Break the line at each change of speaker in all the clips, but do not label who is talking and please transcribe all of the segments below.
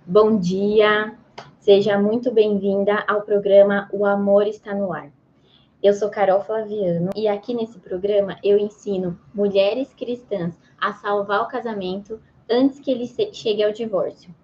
Bom dia, seja muito bem-vinda ao programa O Amor Está no Ar. Eu sou Carol Flaviano e aqui nesse programa eu ensino mulheres cristãs a salvar o casamento antes que ele chegue ao divórcio.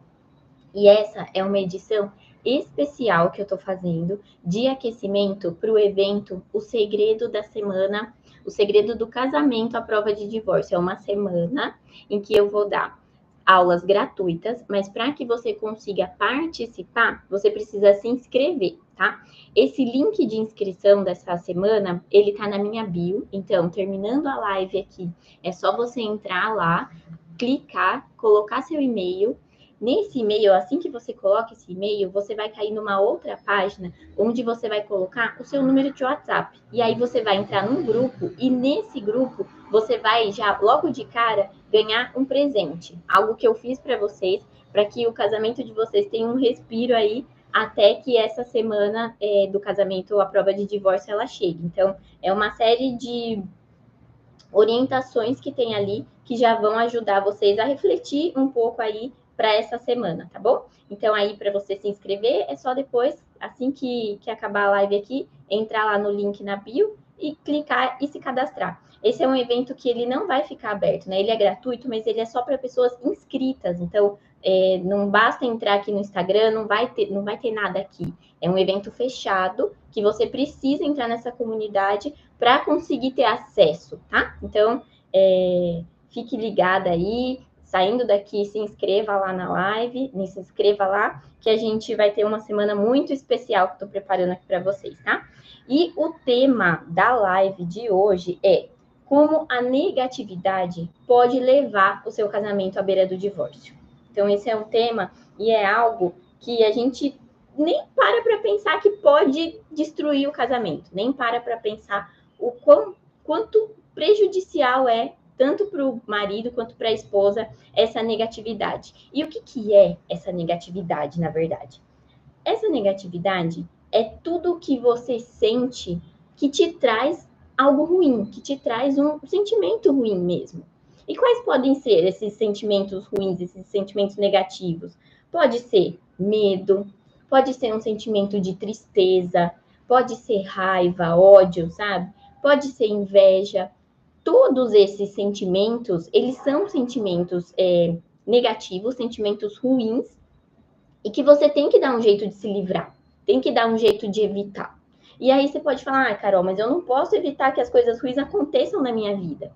E essa é uma edição especial que eu estou fazendo de aquecimento para o evento O Segredo da Semana, O Segredo do Casamento à Prova de Divórcio. É uma semana em que eu vou dar aulas gratuitas, mas para que você consiga participar, você precisa se inscrever, tá? Esse link de inscrição dessa semana, ele tá na minha bio, então, terminando a live aqui, é só você entrar lá, clicar, colocar seu e-mail. Nesse e-mail, assim que você coloca esse e-mail, você vai cair numa outra página onde você vai colocar o seu número de WhatsApp. E aí você vai entrar num grupo e nesse grupo você vai já logo de cara ganhar um presente, algo que eu fiz para vocês, para que o casamento de vocês tenha um respiro aí até que essa semana do casamento, a prova de divórcio, ela chegue. Então, é uma série de orientações que tem ali que já vão ajudar vocês a refletir um pouco aí para essa semana, tá bom? Então, aí, para você se inscrever, é só depois, assim que acabar a live aqui, entrar lá no link na bio e clicar e se cadastrar. Esse é um evento que ele não vai ficar aberto, né? Ele é gratuito, mas ele é só para pessoas inscritas. Então, não basta entrar aqui no Instagram, não vai ter nada aqui. É um evento fechado que você precisa entrar nessa comunidade para conseguir ter acesso, tá? Então, fique ligada aí. Saindo daqui, se inscreva lá na live, se inscreva lá, que a gente vai ter uma semana muito especial que eu estou preparando aqui para vocês, tá? E o tema da live de hoje é como a negatividade pode levar o seu casamento à beira do divórcio. Então, esse é um tema e é algo que a gente nem para pensar que pode destruir o casamento, nem para pensar o quanto prejudicial é tanto para o marido quanto para a esposa essa negatividade. E o que é essa negatividade, na verdade? Essa negatividade é tudo que você sente que te traz algo ruim, que te traz um sentimento ruim mesmo. E quais podem ser esses sentimentos ruins, esses sentimentos negativos? Pode ser medo, pode ser um sentimento de tristeza, pode ser raiva, ódio, sabe? Pode ser inveja. Todos esses sentimentos, eles são sentimentos negativos, sentimentos ruins, e que você tem que dar um jeito de se livrar, tem que dar um jeito de evitar. E aí você pode falar, Carol, mas eu não posso evitar que as coisas ruins aconteçam na minha vida.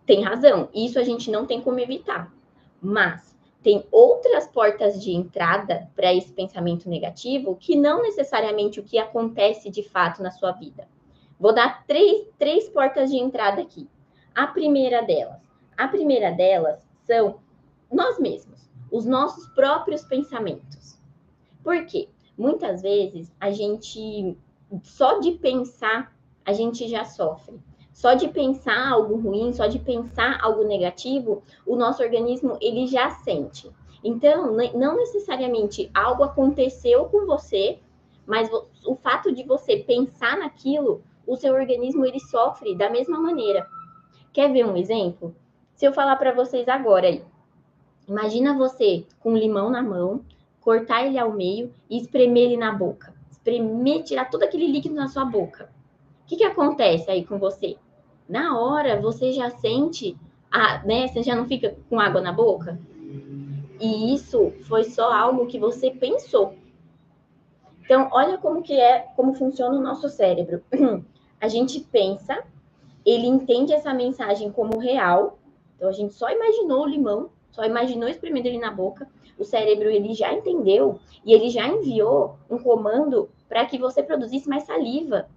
Tem razão, isso a gente não tem como evitar. Mas tem outras portas de entrada para esse pensamento negativo que não necessariamente o que acontece de fato na sua vida. Vou dar três portas de entrada aqui. A primeira delas são nós mesmos, os nossos próprios pensamentos. Por quê? Muitas vezes a gente, só de pensar, a gente já sofre. Só de pensar algo ruim, só de pensar algo negativo, o nosso organismo ele já sente. Então, não necessariamente algo aconteceu com você, mas o fato de você pensar naquilo, o seu organismo ele sofre da mesma maneira. Quer ver um exemplo? Se eu falar para vocês agora aí, imagina você com um limão na mão, cortar ele ao meio e espremer ele na boca. Espremer, tirar todo aquele líquido na sua boca. O que acontece aí com você? Na hora, você já sente, né? Você já não fica com água na boca? E isso foi só algo que você pensou. Então, olha como funciona o nosso cérebro. A gente pensa, ele entende essa mensagem como real. Então, a gente só imaginou o limão, só imaginou espremendo ele na boca. O cérebro, ele já entendeu e ele já enviou um comando para que você produzisse mais saliva.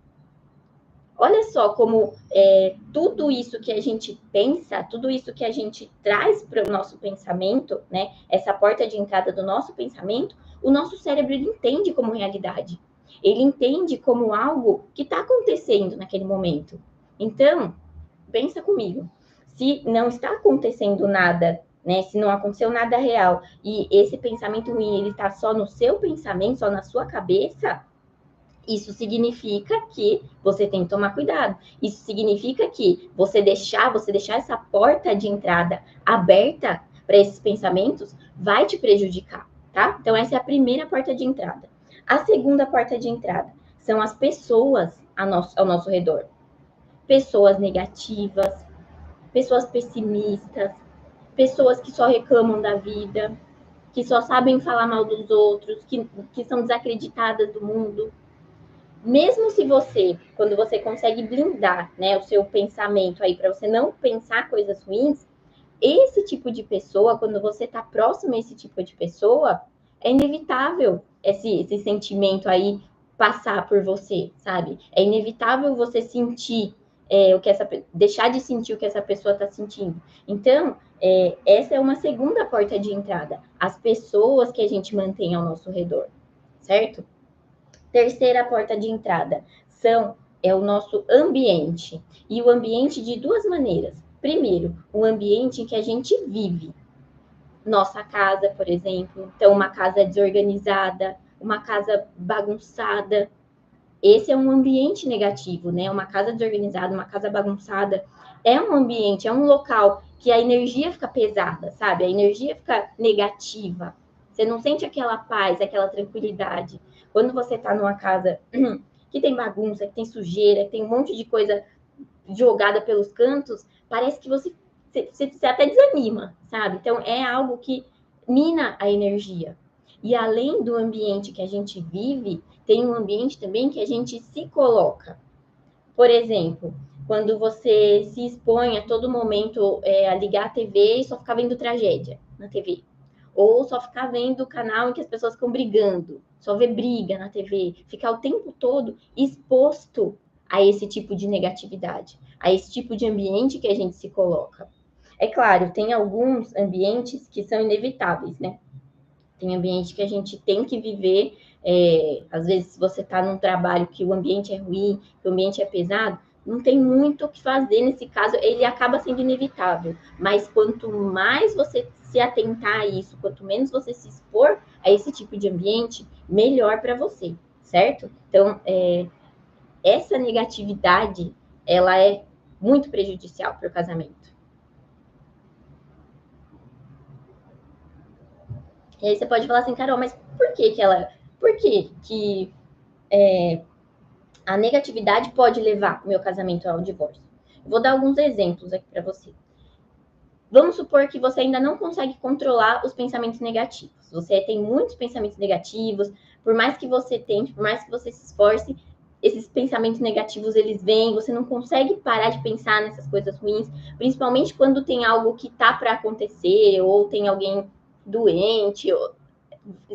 Olha só como tudo isso que a gente pensa, tudo isso que a gente traz para o nosso pensamento, né? Essa porta de entrada do nosso pensamento, o nosso cérebro ele entende como realidade. Ele entende como algo que está acontecendo naquele momento. Então, pensa comigo. Se não está acontecendo nada, né? Se não aconteceu nada real e esse pensamento ruim ele está só no seu pensamento, só na sua cabeça, isso significa que você tem que tomar cuidado. Isso significa que você deixar essa porta de entrada aberta para esses pensamentos, vai te prejudicar, tá? Então, essa é a primeira porta de entrada. A segunda porta de entrada são as pessoas ao nosso redor. Pessoas negativas, pessoas pessimistas, pessoas que só reclamam da vida, que só sabem falar mal dos outros, que são desacreditadas do mundo. Mesmo se você, quando você consegue blindar, né, o seu pensamento aí para você não pensar coisas ruins, esse tipo de pessoa, quando você está próximo a esse tipo de pessoa, é inevitável esse sentimento aí passar por você, sabe? É inevitável você sentir deixar de sentir o que essa pessoa está sentindo. Então, essa é uma segunda porta de entrada. As pessoas que a gente mantém ao nosso redor, certo? Terceira porta de entrada é o nosso ambiente. E o ambiente de duas maneiras. Primeiro, o ambiente em que a gente vive. Nossa casa, por exemplo. Então, uma casa desorganizada, uma casa bagunçada. Esse é um ambiente negativo, né? Uma casa desorganizada, uma casa bagunçada. É um ambiente, é um local que a energia fica pesada, sabe? A energia fica negativa. Você não sente aquela paz, aquela tranquilidade. Quando você tá numa casa que tem bagunça, que tem sujeira, que tem um monte de coisa jogada pelos cantos, parece que você até desanima, sabe? Então, é algo que mina a energia. E além do ambiente que a gente vive, tem um ambiente também que a gente se coloca. Por exemplo, quando você se expõe a todo momento a ligar a TV e só ficar vendo tragédia na TV. Ou só ficar vendo o canal em que as pessoas ficam brigando, só ver briga na TV, ficar o tempo todo exposto a esse tipo de negatividade, a esse tipo de ambiente que a gente se coloca. É claro, tem alguns ambientes que são inevitáveis, né? Tem ambiente que a gente tem que viver. Às vezes, se você está num trabalho que o ambiente é ruim, que o ambiente é pesado, não tem muito o que fazer nesse caso, ele acaba sendo inevitável. Mas quanto mais você se atentar a isso, quanto menos você se expor a esse tipo de ambiente, melhor para você, certo? Então, essa negatividade, ela é muito prejudicial para o casamento. E aí você pode falar assim, Carol, mas por que a negatividade pode levar o meu casamento ao divórcio? Eu vou dar alguns exemplos aqui para você. Vamos supor que você ainda não consegue controlar os pensamentos negativos. Você tem muitos pensamentos negativos, por mais que você tente, por mais que você se esforce, esses pensamentos negativos, eles vêm, você não consegue parar de pensar nessas coisas ruins, principalmente quando tem algo que tá para acontecer, ou tem alguém doente,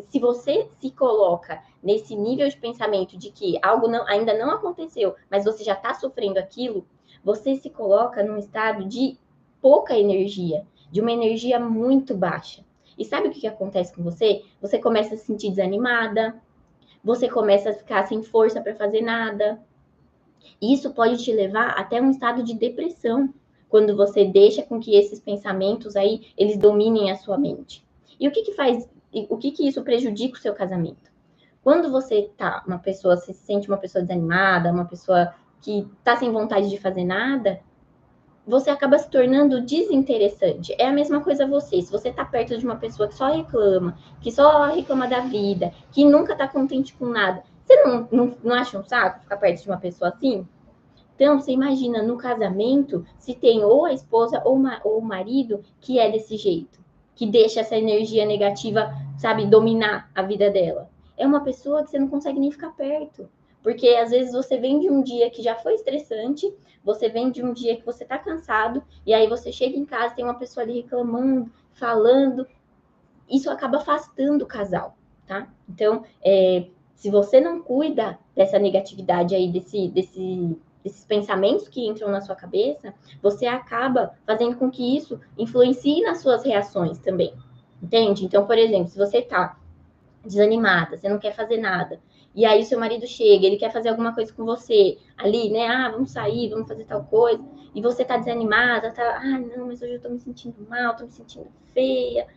se você se coloca nesse nível de pensamento de que algo ainda não aconteceu, mas você já está sofrendo aquilo, você se coloca num estado de pouca energia, de uma energia muito baixa. E sabe o que acontece com você? Você começa a se sentir desanimada, você começa a ficar sem força para fazer nada. Isso pode te levar até um estado de depressão, quando você deixa com que esses pensamentos aí, eles dominem a sua mente. E o que isso prejudica o seu casamento? Quando você tá se sente uma pessoa desanimada, uma pessoa que tá sem vontade de fazer nada, você acaba se tornando desinteressante. É a mesma coisa você. Se você tá perto de uma pessoa que só reclama da vida, que nunca tá contente com nada, você não acha um saco ficar perto de uma pessoa assim? Então, você imagina no casamento se tem ou a esposa ou o marido que é desse jeito, que deixa essa energia negativa, sabe, dominar a vida dela. É uma pessoa que você não consegue nem ficar perto. Porque às vezes você vem de um dia que já foi estressante, você vem de um dia que você tá cansado, e aí você chega em casa, tem uma pessoa ali reclamando, falando. Isso acaba afastando o casal, tá? Então, se você não cuida dessa negatividade aí, desses pensamentos que entram na sua cabeça, você acaba fazendo com que isso influencie nas suas reações também, entende? Então, por exemplo, se você tá desanimada, você não quer fazer nada, e aí o seu marido chega, ele quer fazer alguma coisa com você, ali, né? Ah, vamos sair, vamos fazer tal coisa, e você tá desanimada, não, mas hoje eu tô me sentindo mal, tô me sentindo feia,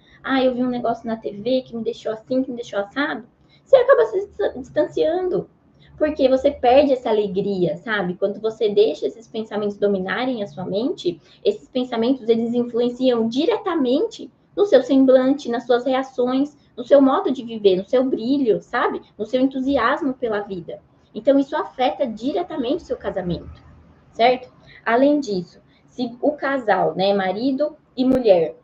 eu vi um negócio na TV que me deixou assim, que me deixou assado, você acaba se distanciando, porque você perde essa alegria, sabe? Quando você deixa esses pensamentos dominarem a sua mente, esses pensamentos, eles influenciam diretamente no seu semblante, nas suas reações, no seu modo de viver, no seu brilho, sabe? No seu entusiasmo pela vida. Então, isso afeta diretamente o seu casamento, certo? Além disso, se o casal, né, marido e mulher,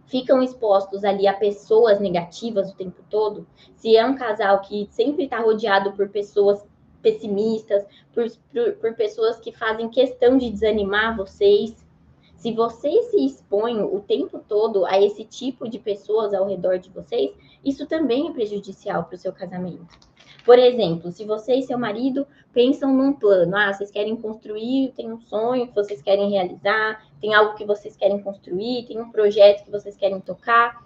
ficam expostos ali a pessoas negativas o tempo todo, se é um casal que sempre está rodeado por pessoas pessimistas, por pessoas que fazem questão de desanimar vocês, se vocês se expõem o tempo todo a esse tipo de pessoas ao redor de vocês, isso também é prejudicial para o seu casamento. Por exemplo, se você e seu marido pensam num plano, vocês querem construir, tem um sonho que vocês querem realizar, tem algo que vocês querem construir, tem um projeto que vocês querem tocar.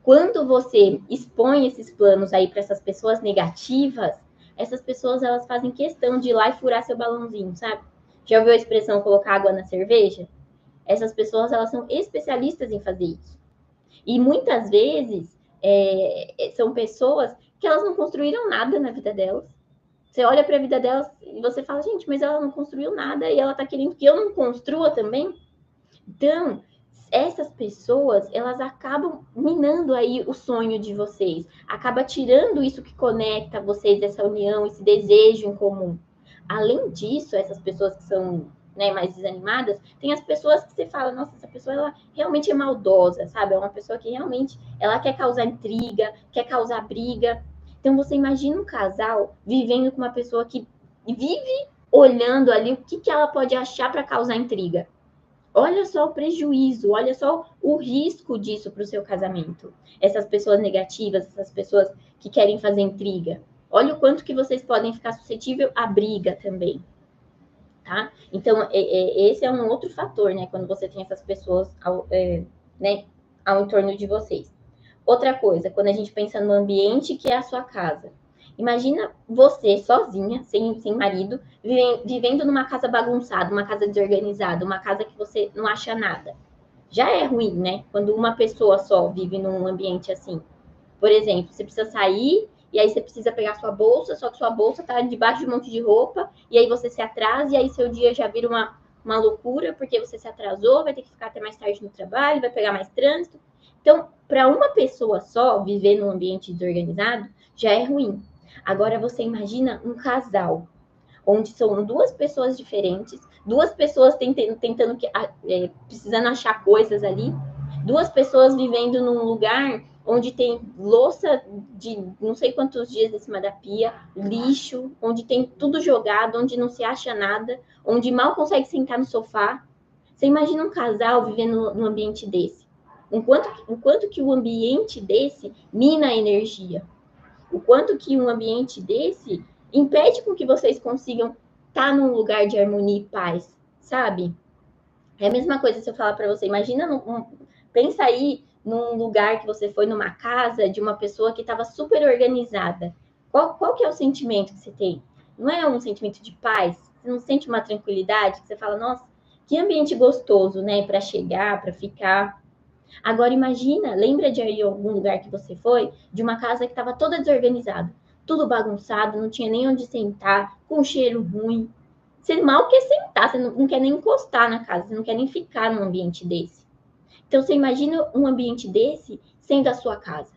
Quando você expõe esses planos aí para essas pessoas negativas, essas pessoas elas fazem questão de ir lá e furar seu balãozinho, sabe? Já ouviu a expressão colocar água na cerveja? Essas pessoas elas são especialistas em fazer isso. E muitas vezes são pessoas que elas não construíram nada na vida delas. Você olha para a vida delas e você fala, gente, mas ela não construiu nada e ela está querendo que eu não construa também. Então, essas pessoas, elas acabam minando aí o sonho de vocês, acaba tirando isso que conecta vocês, essa união, esse desejo em comum. Além disso, essas pessoas que são, né, mais desanimadas, tem as pessoas que você fala, nossa, essa pessoa ela realmente é maldosa, sabe? É uma pessoa que realmente ela quer causar intriga, quer causar briga. Então você imagina um casal vivendo com uma pessoa que vive olhando ali o que ela pode achar para causar intriga. Olha só o prejuízo, olha só o risco disso para o seu casamento. Essas pessoas negativas, essas pessoas que querem fazer intriga. Olha o quanto que vocês podem ficar suscetível à briga também, tá? Então, esse é um outro fator, né? Quando você tem essas pessoas né, ao entorno de vocês. Outra coisa, quando a gente pensa no ambiente que é a sua casa. Imagina você sozinha, sem marido, vivendo numa casa bagunçada, uma casa desorganizada, uma casa que você não acha nada. Já é ruim, né? Quando uma pessoa só vive num ambiente assim. Por exemplo, você precisa sair e aí você precisa pegar sua bolsa, só que sua bolsa tá debaixo de um monte de roupa, e aí você se atrasa, e aí seu dia já vira uma loucura, porque você se atrasou, vai ter que ficar até mais tarde no trabalho, vai pegar mais trânsito. Então, para uma pessoa só viver num ambiente desorganizado, já é ruim. Agora você imagina um casal, onde são duas pessoas diferentes, duas pessoas tentando precisando achar coisas ali, duas pessoas vivendo num lugar onde tem louça de não sei quantos dias em cima da pia, lixo, onde tem tudo jogado, onde não se acha nada, onde mal consegue sentar no sofá. Você imagina um casal vivendo num ambiente desse? O quanto que o ambiente desse mina a energia? O quanto que um ambiente desse impede com que vocês consigam estar num lugar de harmonia e paz, sabe? É a mesma coisa se eu falar para você, imagina, pensa aí num lugar que você foi, numa casa de uma pessoa que estava super organizada. Qual que é o sentimento que você tem? Não é um sentimento de paz? Você não sente uma tranquilidade? Que você fala, nossa, que ambiente gostoso, né? Para chegar, para ficar. Agora imagina, lembra de aí algum lugar que você foi, de uma casa que estava toda desorganizada, tudo bagunçado, não tinha nem onde sentar, com cheiro ruim. Você mal quer sentar, você não quer nem encostar na casa, você não quer nem ficar num ambiente desse. Então você imagina um ambiente desse sendo a sua casa.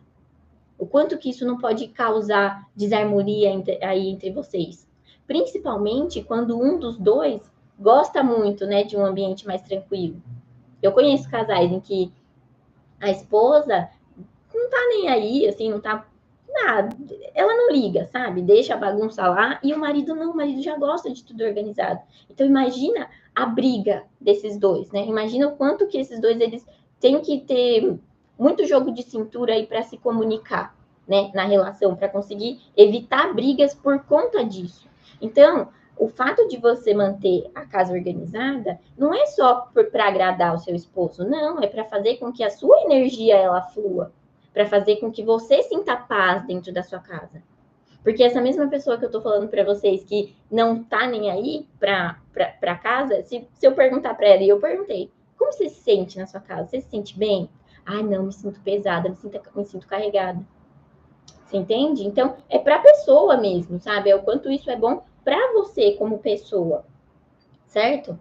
O quanto que isso não pode causar desarmonia aí entre vocês. Principalmente quando um dos dois gosta muito, né, de um ambiente mais tranquilo. Eu conheço casais em que a esposa não tá nem aí, assim, não tá nada. Ela não liga, sabe? Deixa a bagunça lá e o marido não, o marido já gosta de tudo organizado. Então imagina a briga desses dois, né? Imagina o quanto que esses dois eles têm que ter muito jogo de cintura aí para se comunicar, né, na relação, para conseguir evitar brigas por conta disso. Então, o fato de você manter a casa organizada não é só para agradar o seu esposo, não, é para fazer com que a sua energia ela flua, para fazer com que você sinta paz dentro da sua casa. Porque essa mesma pessoa que eu tô falando para vocês que não tá nem aí para casa, se eu perguntar para ela, e eu perguntei, como você se sente na sua casa? Você se sente bem? Ai, não, me sinto pesada, me sinto carregada. Você entende? Então, é para a pessoa mesmo, sabe? É o quanto isso é bom para você como pessoa, certo?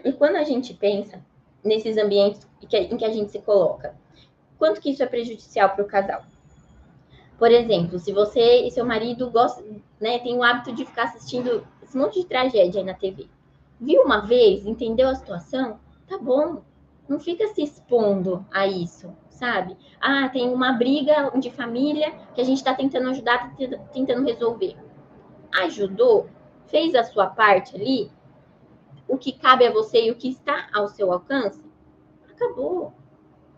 E quando a gente pensa nesses ambientes em que a gente se coloca, quanto que isso é prejudicial para o casal? Por exemplo, se você e seu marido gostam, né, tem o hábito de ficar assistindo esse monte de tragédia aí na TV. Viu uma vez, entendeu a situação? Tá bom. Não fica se expondo a isso, sabe? Ah, tem uma briga de família que a gente está tentando ajudar, tentando resolver. Ajudou? Fez a sua parte ali? O que cabe a você e o que está ao seu alcance? Acabou.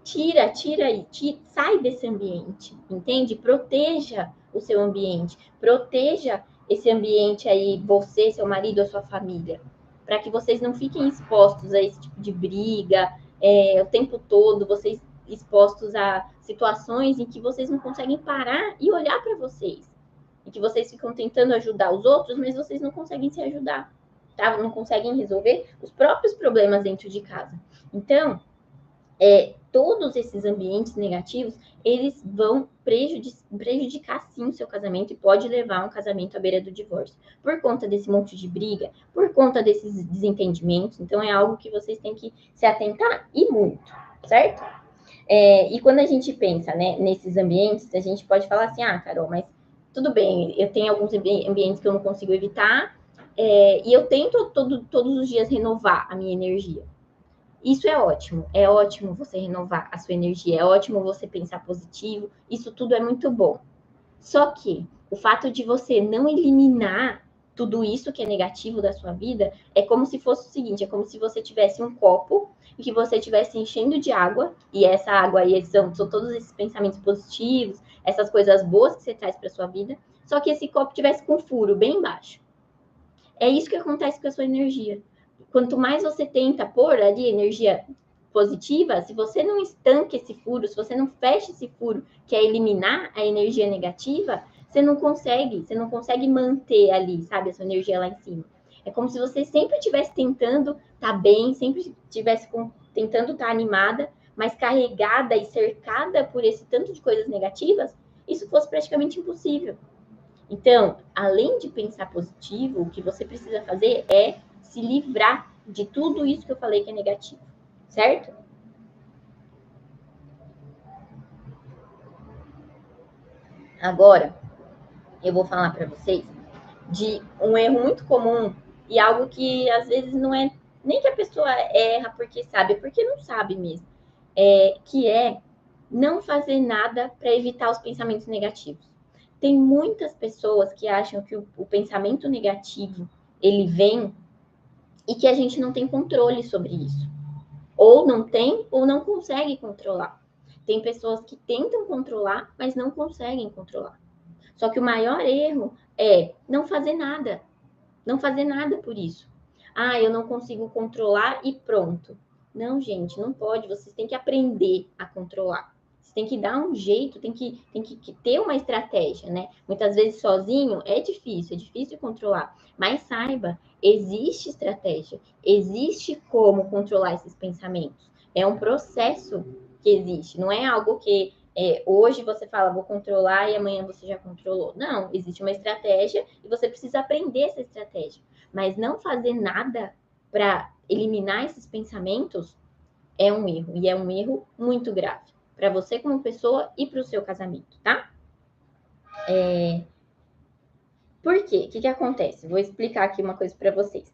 Tira aí, sai desse ambiente, entende? Proteja o seu ambiente, proteja esse ambiente aí, você, seu marido, a sua família, para que vocês não fiquem expostos a esse tipo de briga, o tempo todo, vocês expostos a situações em que vocês não conseguem parar e olhar para vocês, em que vocês ficam tentando ajudar os outros, mas vocês não conseguem se ajudar, tá? Não conseguem resolver os próprios problemas dentro de casa. Então, todos esses ambientes negativos, eles vão prejudicar sim o seu casamento e pode levar um casamento à beira do divórcio. Por conta desse monte de briga, por conta desses desentendimentos. Então, é algo que vocês têm que se atentar e muito, certo? E quando a gente pensa, né, nesses ambientes, a gente pode falar assim, Carol, mas tudo bem, eu tenho alguns ambientes que eu não consigo evitar, e eu tento todos os dias renovar a minha energia. Isso é ótimo você renovar a sua energia, é ótimo você pensar positivo, isso tudo é muito bom. Só que o fato de você não eliminar tudo isso que é negativo da sua vida é como se fosse o seguinte, é como se você tivesse um copo e que você estivesse enchendo de água, e essa água aí são todos esses pensamentos positivos, essas coisas boas que você traz para sua vida, só que esse copo tivesse com um furo bem embaixo. É isso que acontece com a sua energia. Quanto mais você tenta pôr ali energia positiva, se você não estanca esse furo, se você não fecha esse furo, que é eliminar a energia negativa, você não consegue manter ali, sabe, a sua energia lá em cima. É como se você sempre estivesse tentando estar bem, sempre estivesse tentando estar animada, mas carregada e cercada por esse tanto de coisas negativas, isso fosse praticamente impossível. Então, além de pensar positivo, o que você precisa fazer é se livrar de tudo isso que eu falei que é negativo, certo? Agora, eu vou falar para vocês de um erro muito comum e algo que às vezes não é nem que a pessoa erra porque sabe, é porque não sabe mesmo, que é não fazer nada para evitar os pensamentos negativos. Tem muitas pessoas que acham que o pensamento negativo ele vem e que a gente não tem controle sobre isso. Ou não tem, ou não consegue controlar. Tem pessoas que tentam controlar, mas não conseguem controlar. Só que o maior erro é não fazer nada. Não fazer nada por isso. Eu não consigo controlar e pronto. Não, gente, não pode. Vocês têm que aprender a controlar. Você tem que dar um jeito, tem que ter uma estratégia, né? Muitas vezes sozinho é difícil controlar. Mas saiba, existe estratégia, existe como controlar esses pensamentos. É um processo que existe, não é algo que hoje você fala, vou controlar e amanhã você já controlou. Não, existe uma estratégia e você precisa aprender essa estratégia. Mas não fazer nada para eliminar esses pensamentos é um erro, e é um erro muito grave para você como pessoa e para o seu casamento, tá? Por quê? O que acontece? Vou explicar aqui uma coisa para vocês.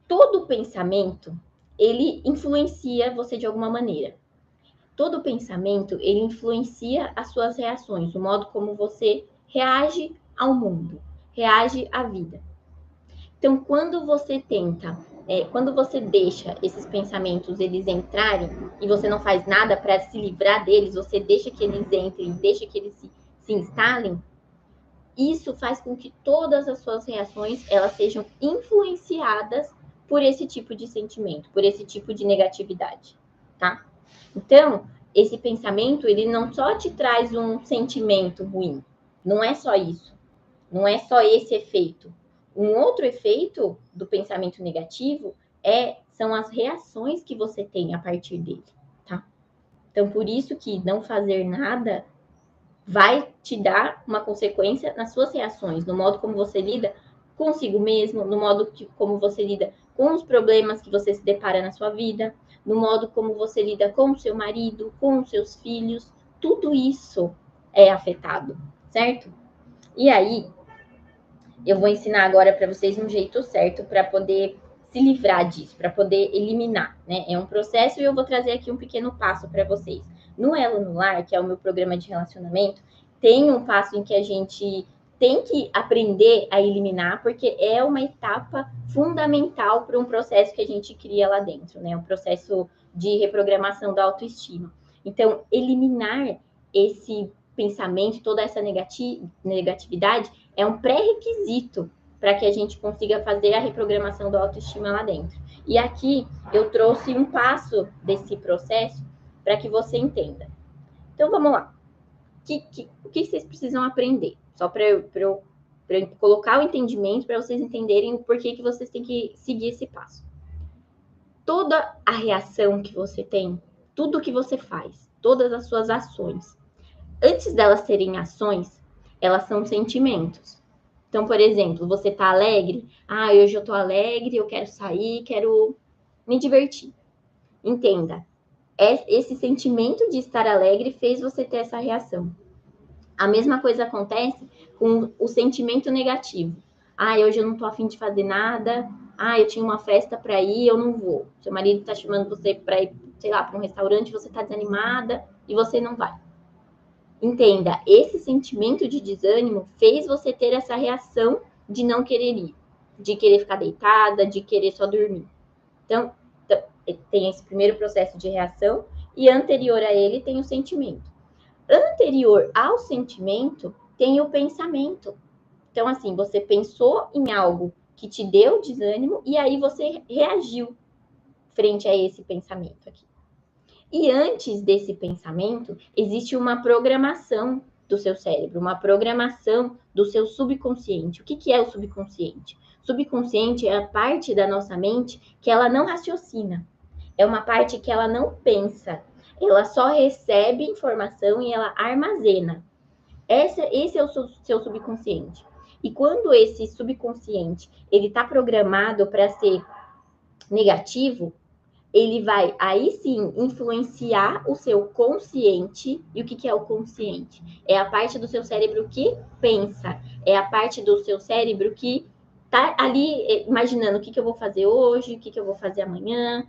Todo pensamento, ele influencia você de alguma maneira. Todo pensamento, ele influencia as suas reações, o modo como você reage ao mundo, reage à vida. Então, quando você quando você deixa esses pensamentos eles entrarem e você não faz nada para se livrar deles, você deixa que eles entrem, deixa que eles se instalem, isso faz com que todas as suas reações elas sejam influenciadas por esse tipo de sentimento, por esse tipo de negatividade, tá? Então, esse pensamento, ele não só te traz um sentimento ruim, não é só isso, não é só esse efeito. Um outro efeito do pensamento negativo são as reações que você tem a partir dele, tá? Então, por isso que não fazer nada vai te dar uma consequência nas suas reações, no modo como você lida consigo mesmo, no modo como você lida com os problemas que você se depara na sua vida, no modo como você lida com o seu marido, com os seus filhos, tudo isso é afetado, certo? E aí, eu vou ensinar agora para vocês um jeito certo para poder se livrar disso, para poder eliminar, né? É um processo e eu vou trazer aqui um pequeno passo para vocês. No Elo no Lar, que é o meu programa de relacionamento, tem um passo em que a gente tem que aprender a eliminar, porque é uma etapa fundamental para um processo que a gente cria lá dentro, né? Um processo de reprogramação da autoestima. Então, eliminar esse pensamento, toda essa negatividade, é um pré-requisito para que a gente consiga fazer a reprogramação da autoestima lá dentro. E aqui eu trouxe um passo desse processo para que você entenda. Então, vamos lá. O que vocês precisam aprender? Só para eu colocar o entendimento, para vocês entenderem o porquê que vocês têm que seguir esse passo. Toda a reação que você tem, tudo que você faz, todas as suas ações, antes delas serem ações, elas são sentimentos. Então, por exemplo, você tá alegre? Ah, hoje eu tô alegre, eu quero sair, quero me divertir. Entenda, esse sentimento de estar alegre fez você ter essa reação. A mesma coisa acontece com o sentimento negativo. Ah, hoje eu não tô afim de fazer nada. Ah, eu tinha uma festa para ir, eu não vou. Seu marido tá chamando você para ir, sei lá, para um restaurante, você tá desanimada e você não vai. Entenda, esse sentimento de desânimo fez você ter essa reação de não querer ir, de querer ficar deitada, de querer só dormir. Então, tem esse primeiro processo de reação e anterior a ele tem o sentimento. Anterior ao sentimento tem o pensamento. Então, assim, você pensou em algo que te deu desânimo e aí você reagiu frente a esse pensamento aqui. E antes desse pensamento, existe uma programação do seu cérebro, uma programação do seu subconsciente. O que é o subconsciente? Subconsciente é a parte da nossa mente que ela não raciocina. É uma parte que ela não pensa. Ela só recebe informação e ela armazena. Esse é o seu subconsciente. E quando esse subconsciente ele está programado para ser negativo, ele vai aí sim influenciar o seu consciente. E o que é o consciente? É a parte do seu cérebro que pensa, é a parte do seu cérebro que tá ali imaginando o que eu vou fazer hoje, o que eu vou fazer amanhã.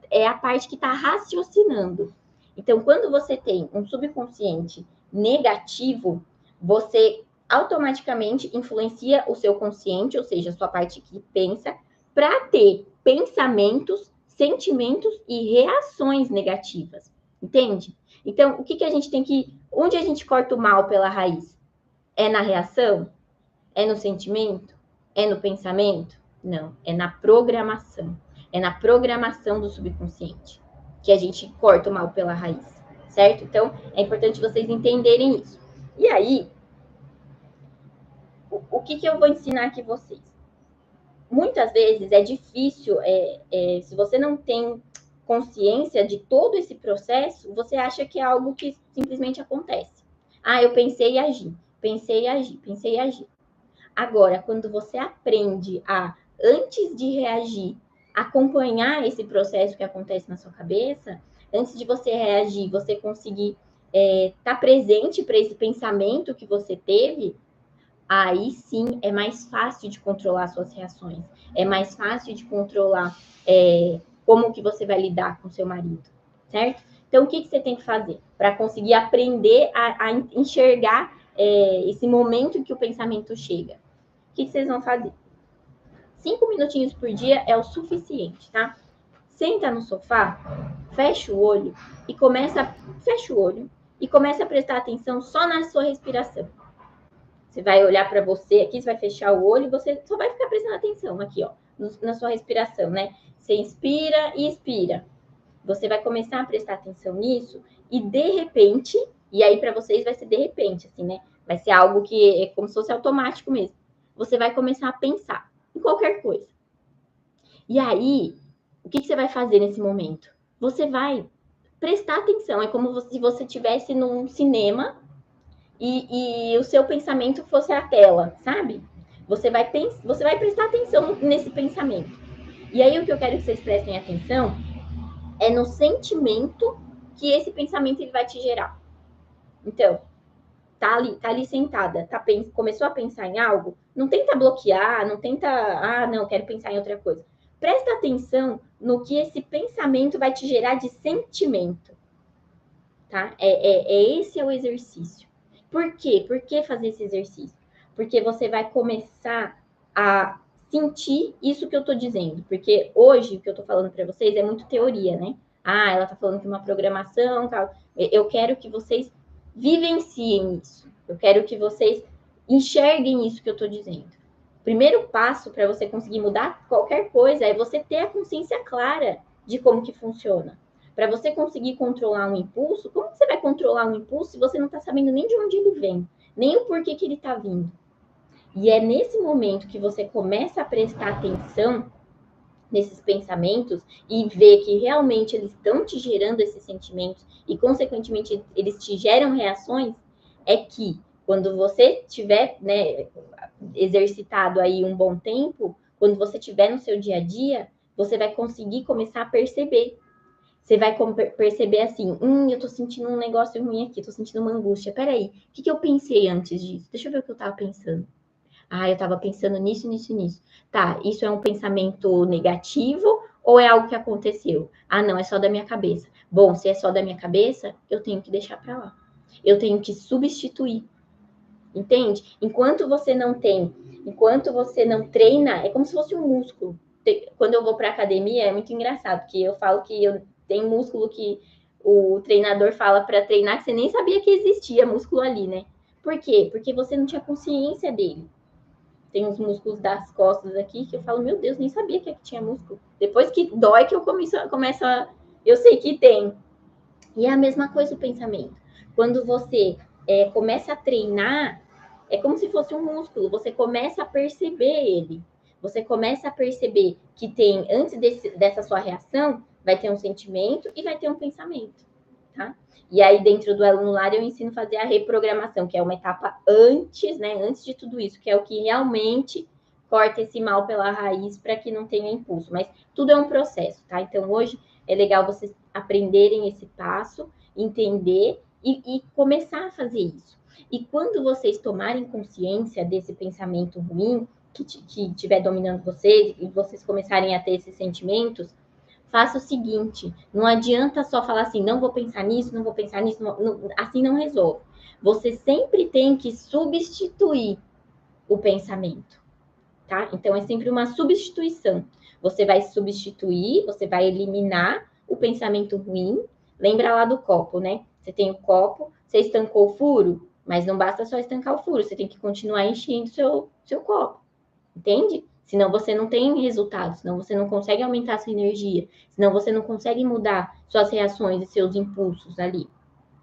É a parte que está raciocinando. Então, quando você tem um subconsciente negativo, você automaticamente influencia o seu consciente, ou seja, a sua parte que pensa, para ter pensamentos, sentimentos e reações negativas. Entende? Então, o que a gente tem que... Onde a gente corta o mal pela raiz? É na reação? É no sentimento? É no pensamento? Não, é na programação. É na programação do subconsciente que a gente corta o mal pela raiz, certo? Então, é importante vocês entenderem isso. E aí, o que eu vou ensinar aqui vocês? Muitas vezes é difícil, se você não tem consciência de todo esse processo, você acha que é algo que simplesmente acontece. Ah, eu pensei e agi, pensei e agi, pensei e agi. Agora, quando você aprende a, antes de reagir, acompanhar esse processo que acontece na sua cabeça, antes de você reagir, você conseguir estar presente para esse pensamento que você teve, aí sim é mais fácil de controlar suas reações, é mais fácil de controlar como que você vai lidar com seu marido, certo? Então, o que você tem que fazer para conseguir aprender a enxergar esse momento em que o pensamento chega? O que vocês vão fazer? 5 minutinhos por dia é o suficiente, tá? Senta no sofá, fecha o olho e começa a prestar atenção só na sua respiração. Você vai olhar para você aqui, você vai fechar o olho e você só vai ficar prestando atenção aqui, ó, na sua respiração, né? Você inspira e expira. Você vai começar a prestar atenção nisso e de repente, e aí para vocês vai ser de repente, assim, né? Vai ser algo que é como se fosse automático mesmo. Você vai começar a pensar em qualquer coisa. E aí, o que você vai fazer nesse momento? Você vai prestar atenção. É como se você estivesse num cinema e o seu pensamento fosse a tela, sabe? Você vai prestar atenção nesse pensamento. E aí o que eu quero que vocês prestem atenção é no sentimento que esse pensamento ele vai te gerar. Então, tá ali sentada, começou a pensar em algo, não tenta bloquear, não tenta, não, quero pensar em outra coisa. Presta atenção no que esse pensamento vai te gerar de sentimento, tá? Esse é o exercício. Por quê? Por que fazer esse exercício? Porque você vai começar a sentir isso que eu tô dizendo. Porque hoje, o que eu tô falando para vocês é muito teoria, né? Ela tá falando que uma programação, tal. Eu quero que vocês vivenciem isso. Eu quero que vocês enxerguem isso que eu tô dizendo. O primeiro passo para você conseguir mudar qualquer coisa é você ter a consciência clara de como que funciona. Para você conseguir controlar um impulso, como você vai controlar um impulso se você não está sabendo nem de onde ele vem, nem o porquê que ele está vindo? E é nesse momento que você começa a prestar atenção nesses pensamentos e ver que realmente eles estão te gerando esses sentimentos e, consequentemente, eles te geram reações, é que quando você tiver, né, exercitado aí um bom tempo, quando você tiver no seu dia a dia, você vai conseguir começar a perceber. Você vai perceber assim, eu tô sentindo um negócio ruim aqui, tô sentindo uma angústia. Peraí, o que eu pensei antes disso? Deixa eu ver o que eu tava pensando. Eu tava pensando nisso, nisso, nisso. Tá, isso é um pensamento negativo ou é algo que aconteceu? Não, é só da minha cabeça. Bom, se é só da minha cabeça, eu tenho que deixar pra lá. Eu tenho que substituir. Entende? Enquanto você não treina, é como se fosse um músculo. Quando eu vou para academia, é muito engraçado, porque eu falo que eu tenho músculo que o treinador fala para treinar que você nem sabia que existia músculo ali, né? Por quê? Porque você não tinha consciência dele. Tem uns músculos das costas aqui que eu falo, meu Deus, nem sabia que tinha músculo. Depois que dói que eu começo a... Eu sei que tem. E é a mesma coisa o pensamento. Quando você começa a treinar, é como se fosse um músculo. Você começa a perceber ele. Você começa a perceber que tem, antes dessa sua reação, vai ter um sentimento e vai ter um pensamento, tá? E aí, dentro do Elo no Lar, eu ensino a fazer a reprogramação, que é uma etapa antes, né? Antes de tudo isso, que é o que realmente corta esse mal pela raiz para que não tenha impulso. Mas tudo é um processo, tá? Então, hoje é legal vocês aprenderem esse passo, entender e começar a fazer isso. E quando vocês tomarem consciência desse pensamento ruim que estiver dominando vocês e vocês começarem a ter esses sentimentos, faça o seguinte, não adianta só falar assim, não vou pensar nisso, não vou pensar nisso, assim não resolve. Você sempre tem que substituir o pensamento, tá? Então, é sempre uma substituição. Você vai substituir, você vai eliminar o pensamento ruim. Lembra lá do copo, né? Você tem o copo, você estancou o furo, mas não basta só estancar o furo, você tem que continuar enchendo seu copo, entende? Senão você não tem resultado, senão você não consegue aumentar sua energia, senão você não consegue mudar suas reações e seus impulsos ali,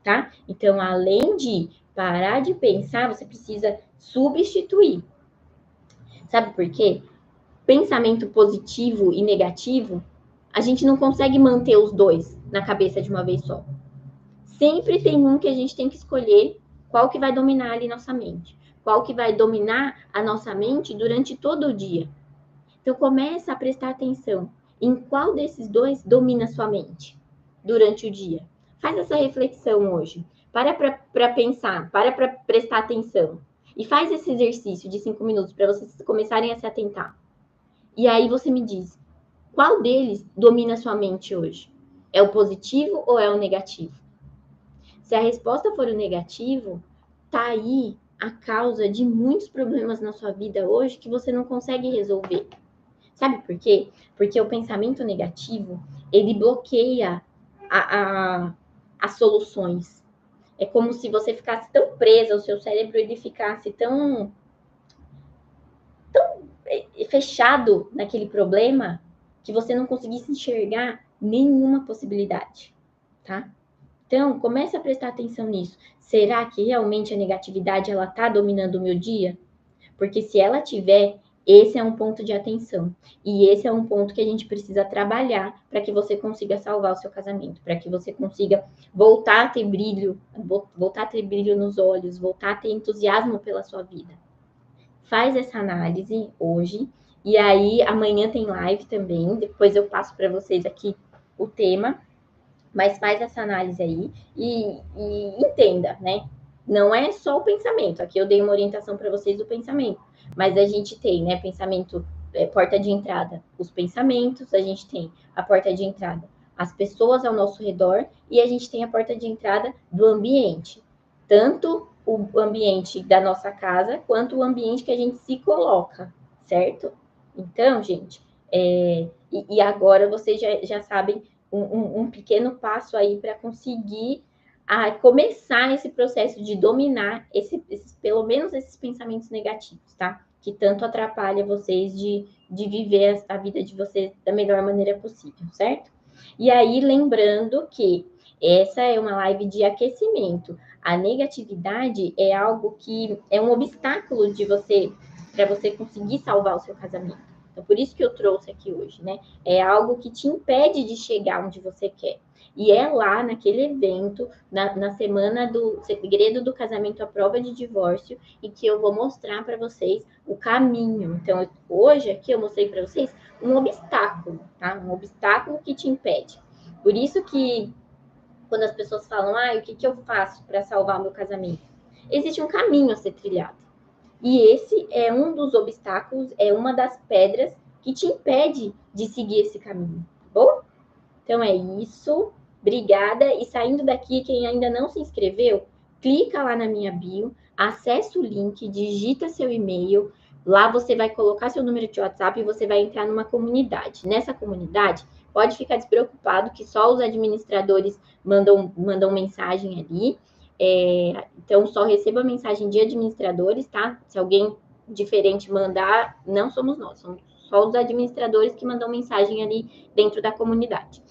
tá? Então, além de parar de pensar, você precisa substituir. Sabe por quê? Pensamento positivo e negativo, a gente não consegue manter os dois na cabeça de uma vez só. Sempre tem um que a gente tem que escolher qual que vai dominar ali nossa mente. Qual que vai dominar a nossa mente durante todo o dia. Então, começa a prestar atenção em qual desses dois domina sua mente durante o dia. Faz essa reflexão hoje. Para pensar, para prestar atenção. E faz esse exercício de 5 minutos para vocês começarem a se atentar. E aí você me diz, qual deles domina sua mente hoje? É o positivo ou é o negativo? Se a resposta for o negativo, tá aí a causa de muitos problemas na sua vida hoje que você não consegue resolver. Sabe por quê? Porque o pensamento negativo, ele bloqueia as soluções. É como se você ficasse tão presa, o seu cérebro ele ficasse tão fechado naquele problema que você não conseguisse enxergar nenhuma possibilidade, tá? Então, comece a prestar atenção nisso. Será que realmente a negatividade ela tá dominando o meu dia? Porque se ela tiver, esse é um ponto de atenção. E esse é um ponto que a gente precisa trabalhar para que você consiga salvar o seu casamento, para que você consiga voltar a ter brilho nos olhos, voltar a ter entusiasmo pela sua vida. Faz essa análise hoje E aí, amanhã tem live também. Depois eu passo para vocês aqui o tema. Mas faz essa análise aí e entenda, né? Não é só o pensamento. Aqui eu dei uma orientação para vocês do pensamento. Mas a gente tem, né? Pensamento, porta de entrada, os pensamentos. A gente tem a porta de entrada, as pessoas ao nosso redor. E a gente tem a porta de entrada do ambiente. Tanto o ambiente da nossa casa, quanto o ambiente que a gente se coloca, certo? Então, gente, e agora vocês já sabem um pequeno passo aí para conseguir começar esse processo de dominar pelo menos esses pensamentos negativos, tá? Que tanto atrapalha vocês de viver a vida de vocês da melhor maneira possível, certo? E aí, lembrando que essa é uma live de aquecimento. A negatividade é algo que é um obstáculo para você conseguir salvar o seu casamento. Então, por isso que eu trouxe aqui hoje, né? É algo que te impede de chegar onde você quer. E é lá, naquele evento, na semana do segredo do casamento à prova de divórcio, e que eu vou mostrar para vocês o caminho. Então, hoje aqui eu mostrei para vocês um obstáculo, tá? Um obstáculo que te impede. Por isso que quando as pessoas falam, o que eu faço para salvar o meu casamento? Existe um caminho a ser trilhado. E esse é um dos obstáculos, é uma das pedras que te impede de seguir esse caminho, tá bom? Então é isso. Obrigada. E saindo daqui, quem ainda não se inscreveu, clica lá na minha bio, acessa o link, digita seu e-mail. Lá você vai colocar seu número de WhatsApp e você vai entrar numa comunidade. Nessa comunidade, pode ficar despreocupado que só os administradores mandam mensagem ali. Então, só receba mensagem de administradores, tá? Se alguém diferente mandar, não somos nós, somos só os administradores que mandam mensagem ali dentro da comunidade.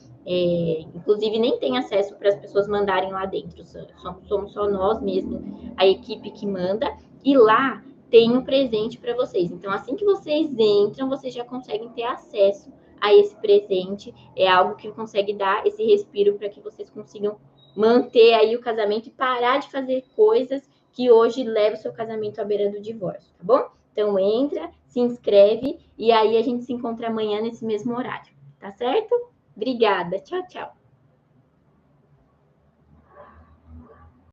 Inclusive, nem tem acesso para as pessoas mandarem lá dentro, somos só nós mesmo, a equipe que manda, e lá tem um presente para vocês. Então, assim que vocês entram, vocês já conseguem ter acesso a esse presente, é algo que consegue dar esse respiro para que vocês consigam manter aí o casamento e parar de fazer coisas que hoje levam o seu casamento à beira do divórcio, tá bom? Então entra, se inscreve e aí a gente se encontra amanhã nesse mesmo horário, tá certo? Obrigada, tchau, tchau.